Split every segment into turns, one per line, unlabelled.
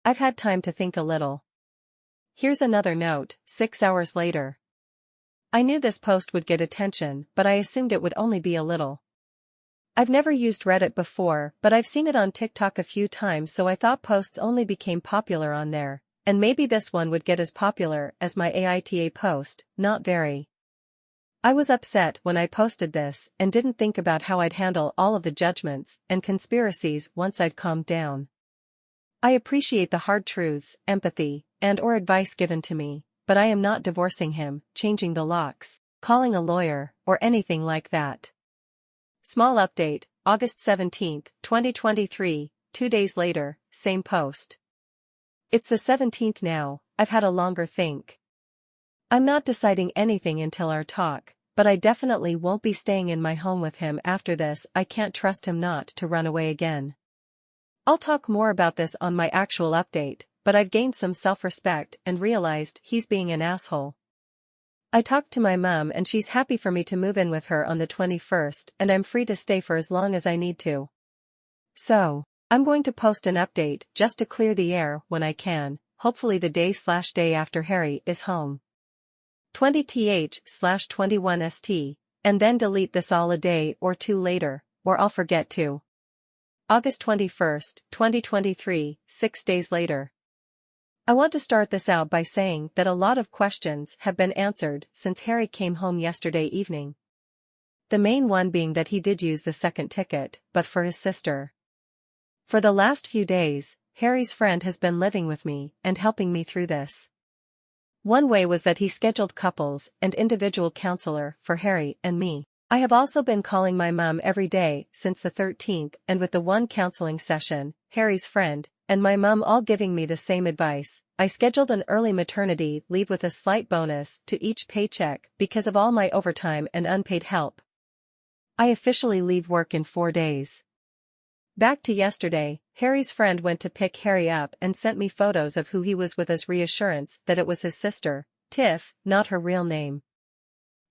I've had time to think a little. Here's another note, 6 hours later. I knew this post would get attention, but I assumed it would only be a little. I've never used Reddit before, but I've seen it on TikTok a few times, so I thought posts only became popular on there, and maybe this one would get as popular as my AITA post. Not very. I was upset when I posted this and didn't think about how I'd handle all of the judgments and conspiracies once I'd calmed down. I appreciate the hard truths, empathy, and/or advice given to me, but I am not divorcing him, changing the locks, calling a lawyer, or anything like that. Small update, August 17, 2023, 2 days later, same post. It's the 17th now, I've had a longer think. I'm not deciding anything until our talk, but I definitely won't be staying in my home with him after this. I can't trust him not to run away again. I'll talk more about this on my actual update, but I've gained some self-respect and realized he's being an asshole. I talked to my mom and she's happy for me to move in with her on the 21st, and I'm free to stay for as long as I need to. So, I'm going to post an update just to clear the air when I can, hopefully the day/day after Harry is home. 20th/21st, and then delete this all a day or two later, or I'll forget to. August 21st, 2023, 6 days later. I want to start this out by saying that a lot of questions have been answered since Harry came home yesterday evening. The main one being that he did use the second ticket, but for his sister. For the last few days, Harry's friend has been living with me and helping me through this. One way was that he scheduled couples and individual counselor for Harry and me. I have also been calling my mom every day since the 13th, and with the one counseling session, Harry's friend, and my mom all giving me the same advice, I scheduled an early maternity leave with a slight bonus to each paycheck because of all my overtime and unpaid help. I officially leave work in 4 days. Back to yesterday, Harry's friend went to pick Harry up and sent me photos of who he was with as reassurance that it was his sister, Tiff, not her real name.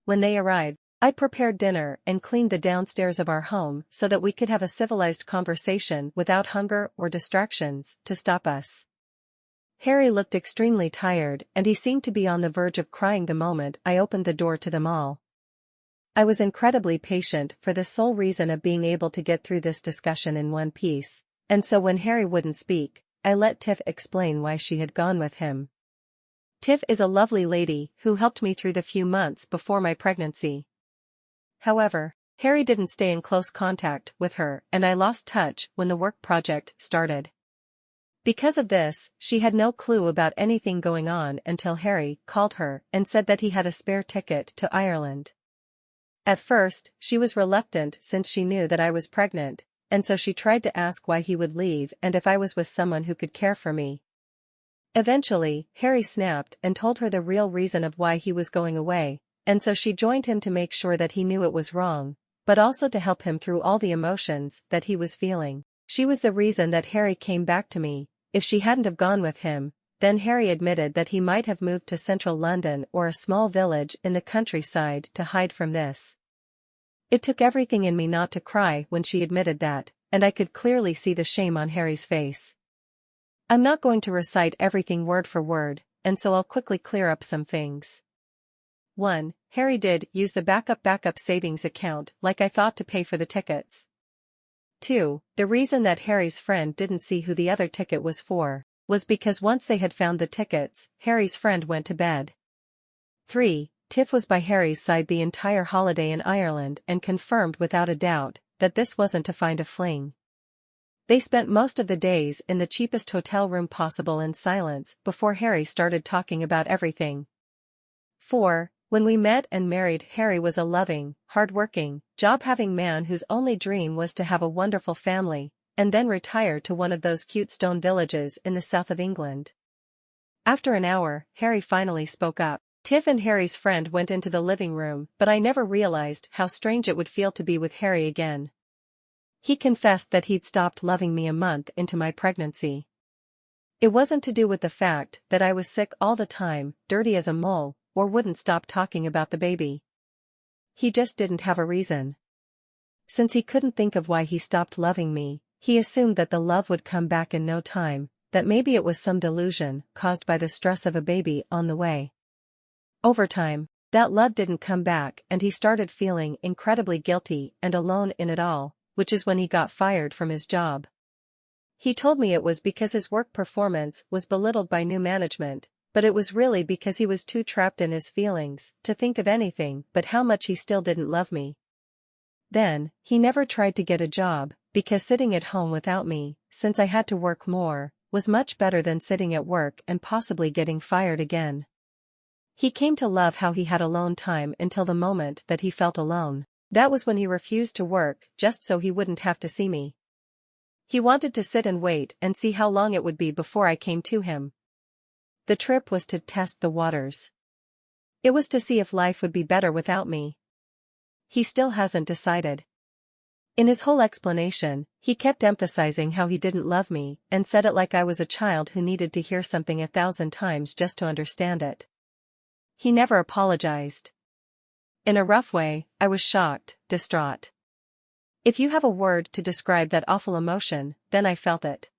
When they arrived, I prepared dinner and cleaned the downstairs of our home so that we could have a civilized conversation without hunger or distractions to stop us. Harry looked extremely tired and he seemed to be on the verge of crying the moment I opened the door to them all. I was incredibly patient for the sole reason of being able to get through this discussion in one piece, and so when Harry wouldn't speak, I let Tiff explain why she had gone with him. Tiff is a lovely lady who helped me through the few months before my pregnancy. However, Harry didn't stay in close contact with her and I lost touch when the work project started. Because of this, she had no clue about anything going on until Harry called her and said that he had a spare ticket to Ireland. At first, she was reluctant since she knew that I was pregnant, and so she tried to ask why he would leave and if I was with someone who could care for me. Eventually, Harry snapped and told her the real reason of why he was going away, and so she joined him to make sure that he knew it was wrong, but also to help him through all the emotions that he was feeling. She was the reason that Harry came back to me. If she hadn't have gone with him, then Harry admitted that he might have moved to central London or a small village in the countryside to hide from this. It took everything in me not to cry when she admitted that, and I could clearly see the shame on Harry's face. I'm not going to recite everything word for word, and so I'll quickly clear up some things. 1. Harry did use the backup savings account like I thought to pay for the tickets. 2. The reason that Harry's friend didn't see who the other ticket was for was because once they had found the tickets, Harry's friend went to bed. 3. Tiff was by Harry's side the entire holiday in Ireland and confirmed without a doubt that this wasn't to find a fling. They spent most of the days in the cheapest hotel room possible in silence before Harry started talking about everything. 4. When we met and married, Harry was a loving, hard-working, job-having man whose only dream was to have a wonderful family, and then retire to one of those cute stone villages in the south of England. After an hour, Harry finally spoke up. Tiff and Harry's friend went into the living room, but I never realized how strange it would feel to be with Harry again. He confessed that he'd stopped loving me a month into my pregnancy. It wasn't to do with the fact that I was sick all the time, dirty as a mole, or wouldn't stop talking about the baby. He just didn't have a reason. Since he couldn't think of why he stopped loving me, he assumed that the love would come back in no time, that maybe it was some delusion caused by the stress of a baby on the way. Over time, that love didn't come back and he started feeling incredibly guilty and alone in it all, which is when he got fired from his job. He told me it was because his work performance was belittled by new management, but it was really because he was too trapped in his feelings to think of anything but how much he still didn't love me. Then, he never tried to get a job, because sitting at home without me, since I had to work more, was much better than sitting at work and possibly getting fired again. He came to love how he had alone time until the moment that he felt alone. That was when he refused to work just so he wouldn't have to see me. He wanted to sit and wait and see how long it would be before I came to him. The trip was to test the waters. It was to see if life would be better without me. He still hasn't decided. In his whole explanation, he kept emphasizing how he didn't love me and said it like I was a child who needed to hear something 1,000 times just to understand it. He never apologized. In a rough way, I was shocked, distraught. If you have a word to describe that awful emotion, then I felt it.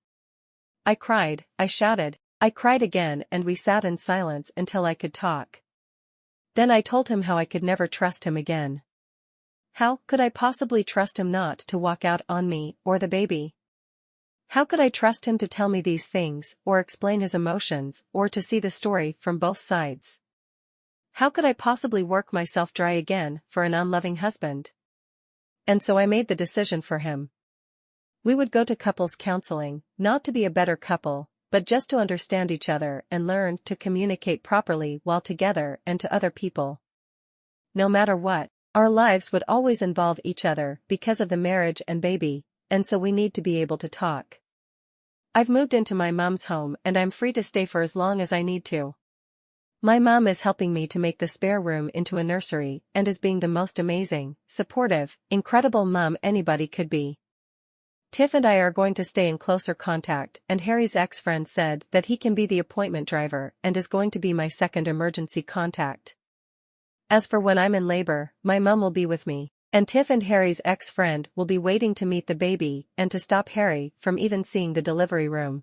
I cried, I shouted, I cried again, and we sat in silence until I could talk. Then I told him how I could never trust him again. How could I possibly trust him not to walk out on me or the baby? How could I trust him to tell me these things, or explain his emotions, or to see the story from both sides? How could I possibly work myself dry again for an unloving husband? And so I made the decision for him. We would go to couples counseling, not to be a better couple, but just to understand each other and learn to communicate properly while together and to other people. No matter what, our lives would always involve each other because of the marriage and baby, and so we need to be able to talk. I've moved into my mom's home and I'm free to stay for as long as I need to. My mom is helping me to make the spare room into a nursery and is being the most amazing, supportive, incredible mom anybody could be. Tiff and I are going to stay in closer contact, and Harry's ex-friend said that he can be the appointment driver and is going to be my second emergency contact. As for when I'm in labor, my mom will be with me, and Tiff and Harry's ex-friend will be waiting to meet the baby and to stop Harry from even seeing the delivery room.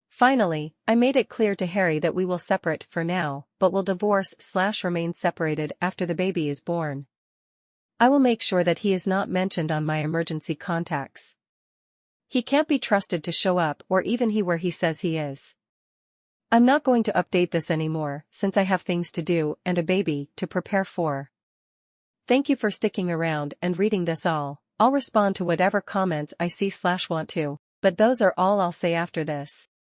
Finally, I made it clear to Harry that we will separate for now, but will divorce/remain separated after the baby is born. I will make sure that he is not mentioned on my emergency contacts. He can't be trusted to show up or even where he says he is. I'm not going to update this anymore since I have things to do and a baby to prepare for. Thank you for sticking around and reading this all. I'll respond to whatever comments I see/want to, but those are all I'll say after this.